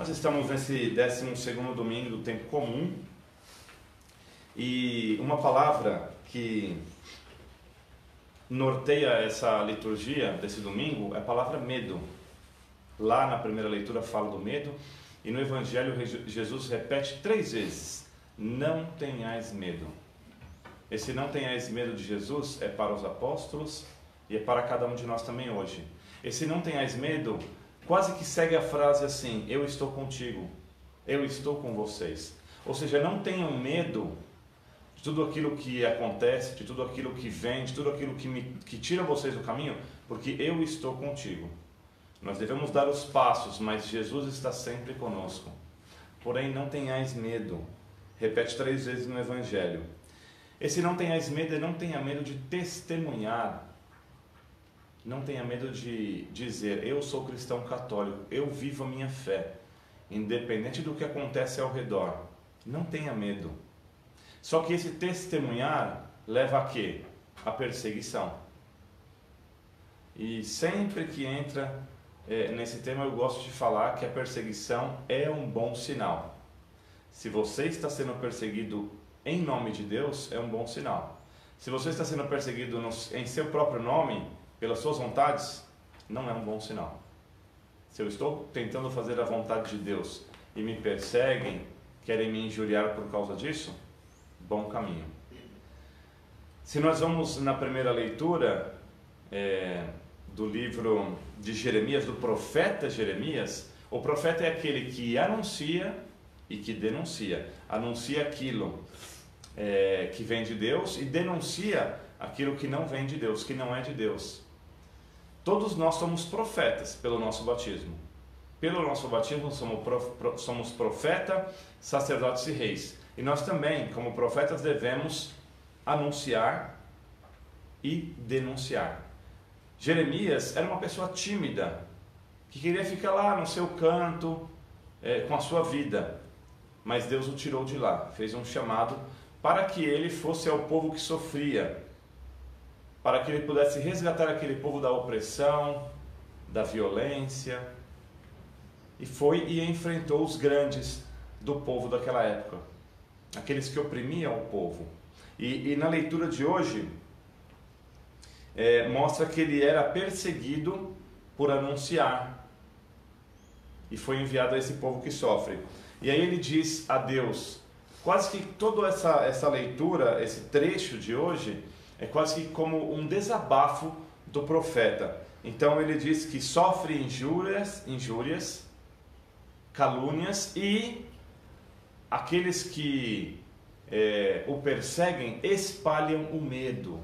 Nós estamos nesse 12º domingo do tempo comum e uma palavra que norteia essa liturgia desse domingo é a palavra medo. Lá na primeira leitura fala do medo e no Evangelho Jesus repete 3 vezes: não tenhais medo. Esse não tenhais medo de Jesus é para os apóstolos e é para cada um de nós também hoje. Esse não tenhais medo quase que segue a frase assim: eu estou contigo, eu estou com vocês. Ou seja, não tenham medo de tudo aquilo que acontece, de tudo aquilo que vem, de tudo aquilo que tira vocês do caminho, porque eu estou contigo. Nós devemos dar os passos, mas Jesus está sempre conosco. Porém, não tenhais medo. Repete 3 vezes no Evangelho. Esse não tenhais medo é não tenha medo de testemunhar. Não tenha medo de dizer: eu sou cristão católico, eu vivo a minha fé, independente do que acontece ao redor. Não tenha medo. Só que esse testemunhar leva a quê? A perseguição. E sempre que entra nesse tema eu gosto de falar que a perseguição é um bom sinal. Se você está sendo perseguido em nome de Deus, é um bom sinal. Se você está sendo perseguido em seu próprio nome, pelas suas vontades, não é um bom sinal. Se eu estou tentando fazer a vontade de Deus e me perseguem, querem me injuriar por causa disso, bom caminho. Se nós vamos na primeira leitura do livro de Jeremias, do profeta Jeremias, o profeta é aquele que anuncia e que denuncia. Anuncia aquilo que vem de Deus e denuncia aquilo que não vem de Deus, que não é de Deus. Todos nós somos profetas pelo nosso batismo. Pelo nosso batismo somos profeta, sacerdotes e reis. E nós também, como profetas, devemos anunciar e denunciar. Jeremias era uma pessoa tímida, que queria ficar lá no seu canto, com a sua vida. Mas Deus o tirou de lá, fez um chamado para que ele fosse ao povo que sofria, para que ele pudesse resgatar aquele povo da opressão, da violência, e foi e enfrentou os grandes do povo daquela época, aqueles que oprimiam o povo. E na leitura de hoje, mostra que ele era perseguido por anunciar, e foi enviado a esse povo que sofre. E aí ele diz a Deus, quase que toda essa leitura, esse trecho de hoje, é quase que como um desabafo do profeta. Então ele diz que sofre injúrias, calúnias, e aqueles que o perseguem espalham o medo.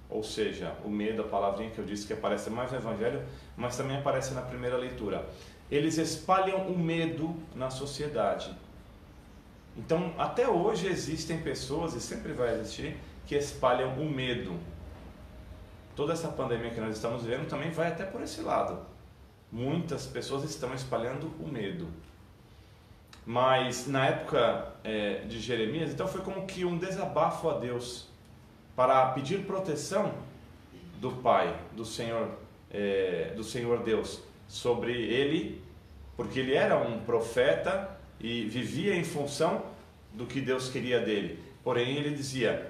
Ou seja, o medo, a palavrinha que eu disse que aparece mais no Evangelho, mas também aparece na primeira leitura. Eles espalham o medo na sociedade. Então, até hoje existem pessoas, e sempre vai existir, que espalham o medo. Toda essa pandemia que nós estamos vivendo também vai até por esse lado. Muitas pessoas estão espalhando o medo. Mas na época de Jeremias, então foi como que um desabafo a Deus para pedir proteção do Pai, do Senhor Deus, sobre ele, porque ele era um profeta e vivia em função do que Deus queria dele. Porém ele dizia: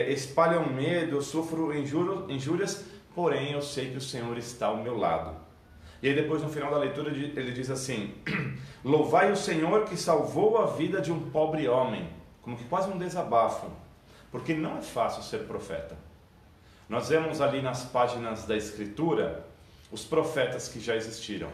espalham medo, eu sofro injúrias, porém eu sei que o Senhor está ao meu lado. E aí depois no final da leitura ele diz assim: louvai o Senhor que salvou a vida de um pobre homem. Como que quase um desabafo, porque não é fácil ser profeta. Nós vemos ali nas páginas da Escritura os profetas que já existiram,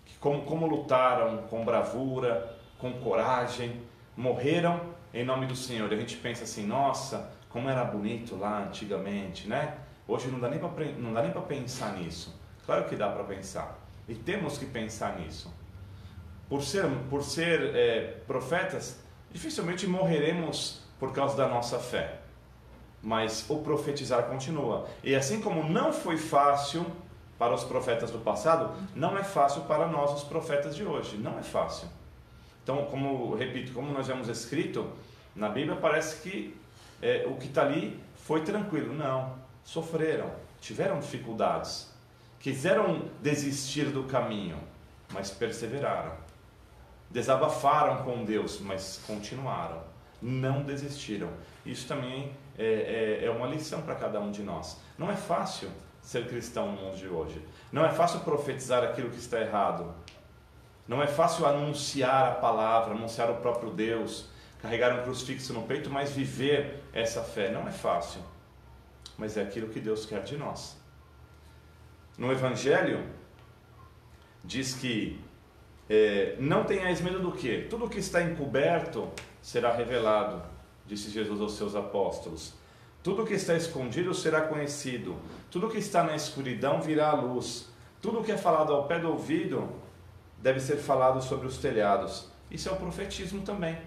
que como lutaram com bravura, com coragem, morreram em nome do Senhor. E a gente pensa assim: nossa, como era bonito lá antigamente, né? Hoje não dá nem para pensar nisso. Claro que dá para pensar, e temos que pensar nisso. Por ser profetas, dificilmente morreremos por causa da nossa fé, mas o profetizar continua. E assim como não foi fácil para os profetas do passado, não é fácil para nós, os profetas de hoje. Não é fácil. Então, como nós vemos escrito na Bíblia, parece que o que está ali foi tranquilo. Não, sofreram, tiveram dificuldades, quiseram desistir do caminho, mas perseveraram. desabafaram com Deus, mas continuaram, não desistiram. Isso também é uma lição para cada um de nós. Não é fácil ser cristão no mundo de hoje. Não é fácil profetizar aquilo que está errado. Não é fácil anunciar a palavra, anunciar o próprio Deus, carregar um crucifixo no peito, mas viver essa fé. Não é fácil, mas é aquilo que Deus quer de nós. No Evangelho, diz que não tenhais medo do quê? Tudo que está encoberto será revelado, disse Jesus aos seus apóstolos. Tudo que está escondido será conhecido. Tudo que está na escuridão virá à luz. Tudo que é falado ao pé do ouvido deve ser falado sobre os telhados. Isso é o profetismo também.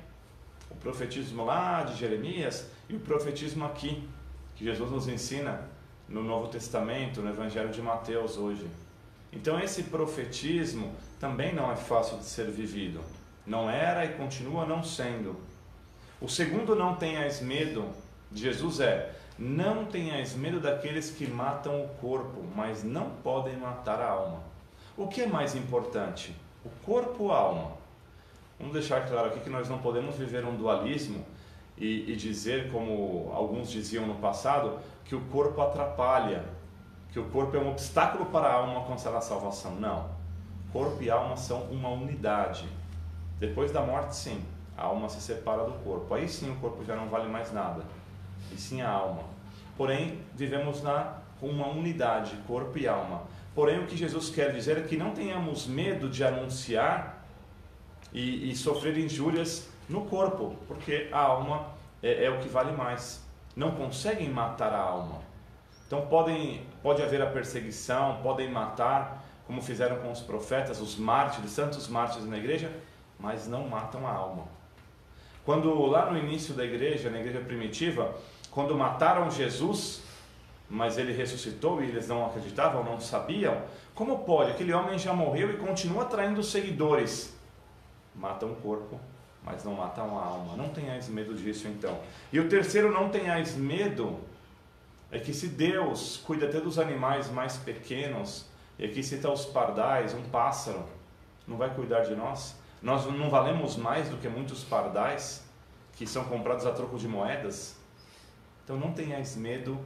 O profetismo lá de Jeremias e o profetismo aqui, que Jesus nos ensina no Novo Testamento, no Evangelho de Mateus hoje. Então esse profetismo também não é fácil de ser vivido. Não era e continua não sendo. O segundo não tenhais medo de Jesus não tenhais medo daqueles que matam o corpo, mas não podem matar a alma. O que é mais importante? O corpo ou a alma? Vamos deixar claro aqui que nós não podemos viver um dualismo e dizer, como alguns diziam no passado, que o corpo atrapalha, que o corpo é um obstáculo para a alma alcançar a salvação. Não. Corpo e alma são uma unidade. Depois da morte, sim, a alma se separa do corpo. Aí sim o corpo já não vale mais nada, e sim a alma. Porém, vivemos com uma unidade, corpo e alma. Porém, o que Jesus quer dizer é que não tenhamos medo de anunciar e sofrer injúrias no corpo, porque a alma é o que vale mais. Não conseguem matar a alma. Então pode haver a perseguição, podem matar, como fizeram com os profetas, os mártires, santos mártires na igreja, mas não matam a alma. Quando lá no início da igreja, na igreja primitiva, quando mataram Jesus, mas ele ressuscitou e eles não acreditavam, não sabiam, como pode? Aquele homem já morreu e continua atraindo seguidores. Matam o corpo, mas não matam a alma. Não tenhais medo disso então. E o terceiro, não tenhais medo, é que se Deus cuida até dos animais mais pequenos, e aqui cita os pardais, um pássaro, não vai cuidar de nós? Nós não valemos mais do que muitos pardais que são comprados a troco de moedas? Então não tenhais medo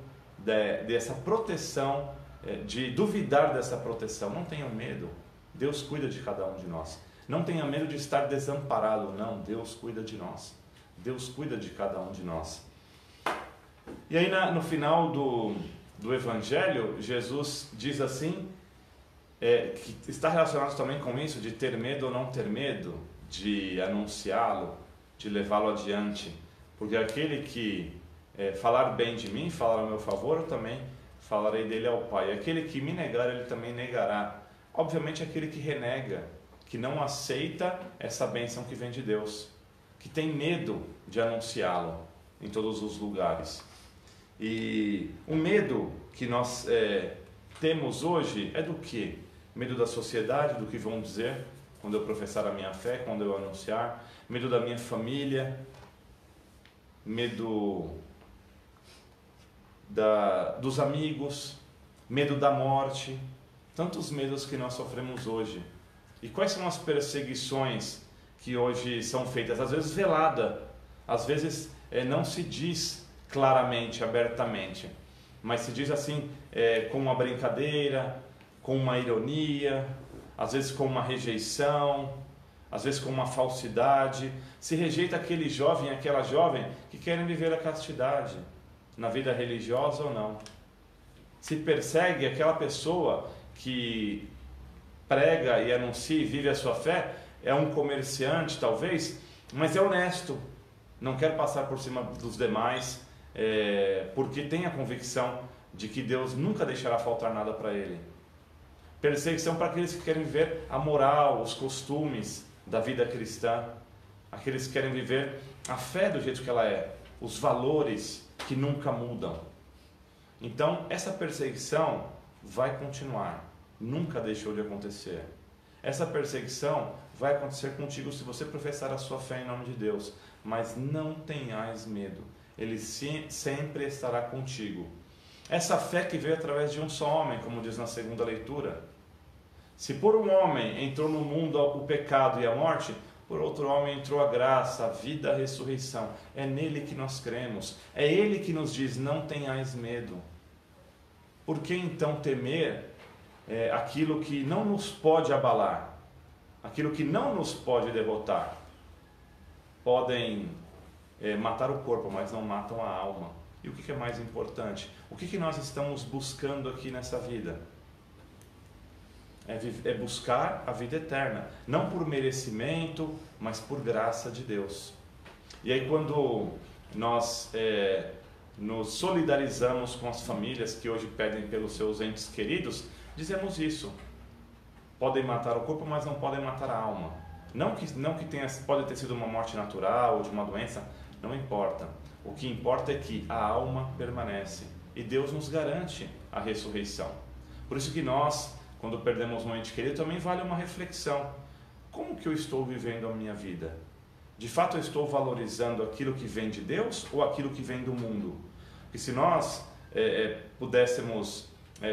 dessa proteção, de duvidar dessa proteção. Não tenham medo. Deus cuida de cada um de nós. Não tenha medo de estar desamparado. Não, Deus cuida de nós. Deus cuida de cada um de nós. E aí no final do Evangelho, Jesus diz assim, que está relacionado também com isso, de ter medo ou não ter medo, de anunciá-lo, de levá-lo adiante. Porque aquele que falar bem de mim, falar ao meu favor, eu também falarei dele ao Pai. Aquele que me negar, ele também negará. Obviamente aquele que renega, que não aceita essa bênção que vem de Deus, que tem medo de anunciá-lo em todos os lugares. E o medo que nós temos hoje é do quê? Medo da sociedade, do que vão dizer quando eu professar a minha fé, quando eu anunciar. Medo da minha família. Medo dos amigos. Medo da morte. Tantos medos que nós sofremos hoje. E quais são as perseguições que hoje são feitas? Às vezes velada, às vezes não se diz claramente, abertamente, mas se diz assim, com uma brincadeira, com uma ironia, às vezes com uma rejeição, às vezes com uma falsidade. Se rejeita aquele jovem, aquela jovem que querem viver a castidade, na vida religiosa ou não. Se persegue aquela pessoa que prega e anuncia e vive a sua fé, é um comerciante talvez, mas é honesto, não quer passar por cima dos demais, porque tem a convicção de que Deus nunca deixará faltar nada para ele. Perseguição para aqueles que querem viver a moral, os costumes da vida cristã, aqueles que querem viver a fé do jeito que ela é, os valores que nunca mudam. Então essa perseguição vai continuar, nunca deixou de acontecer. Essa perseguição vai acontecer contigo se você professar a sua fé em nome de Deus, mas não tenhais medo, Ele sempre estará contigo. Essa fé que veio através de um só homem, como diz na segunda leitura. Se por um homem entrou no mundo o pecado e a morte, Por outro homem entrou a graça, a vida, a ressurreição. É nele que nós cremos. É ele que nos diz: não tenhais medo. Por que então temer aquilo que não nos pode abalar? Aquilo que não nos pode derrotar? Podem matar o corpo, mas não matam a alma. E o que é mais importante? O que nós estamos buscando aqui nessa vida? É buscar a vida eterna, não por merecimento, mas por graça de Deus. E aí quando nós nos solidarizamos com as famílias que hoje pedem pelos seus entes queridos, dizemos isso: podem matar o corpo, mas não podem matar a alma. Não que pode ter sido uma morte natural ou de uma doença, não importa. O que importa é que a alma permanece e Deus nos garante a ressurreição. Por isso que nós, quando perdemos um ente querido, também vale uma reflexão. Como que eu estou vivendo a minha vida? De fato eu estou valorizando aquilo que vem de Deus ou aquilo que vem do mundo? Porque se nós pudéssemos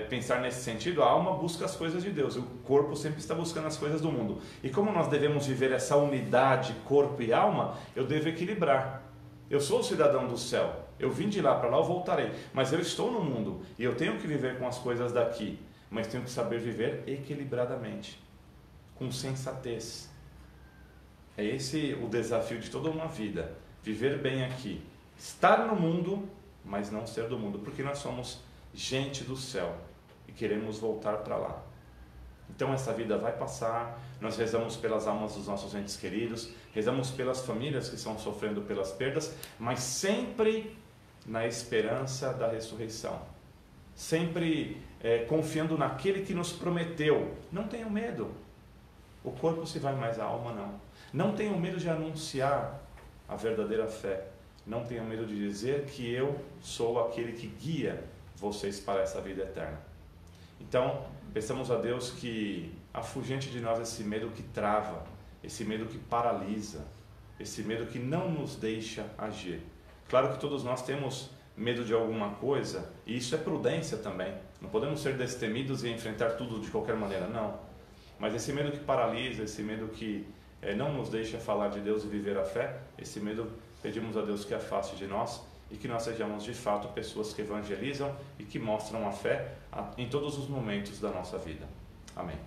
pensar nesse sentido, a alma busca as coisas de Deus, o corpo sempre está buscando as coisas do mundo. E como nós devemos viver essa unidade, corpo e alma, eu devo equilibrar. Eu sou o cidadão do céu, eu vim de lá para lá, eu voltarei, mas eu estou no mundo e eu tenho que viver com as coisas daqui, mas tenho que saber viver equilibradamente, com sensatez. É esse o desafio de toda uma vida, viver bem aqui, estar no mundo, mas não ser do mundo, porque nós somos gente do céu e queremos voltar para lá. Então essa vida vai passar, nós rezamos pelas almas dos nossos entes queridos, rezamos pelas famílias que estão sofrendo pelas perdas, mas sempre na esperança da ressurreição, sempre confiando naquele que nos prometeu. Não tenham medo, o corpo se vai, mas a alma não. Não tenham medo de anunciar a verdadeira fé, não tenham medo de dizer que eu sou aquele que guia vocês para essa vida eterna. Então, peçamos a Deus que afugente de nós esse medo que trava, esse medo que paralisa, esse medo que não nos deixa agir. Claro que todos nós temos medo de alguma coisa, e isso é prudência também. Não podemos ser destemidos e enfrentar tudo de qualquer maneira, não. Mas esse medo que paralisa, esse medo que não nos deixa falar de Deus e viver a fé, esse medo pedimos a Deus que afaste de nós, e que nós sejamos de fato pessoas que evangelizam e que mostram a fé em todos os momentos da nossa vida. Amém.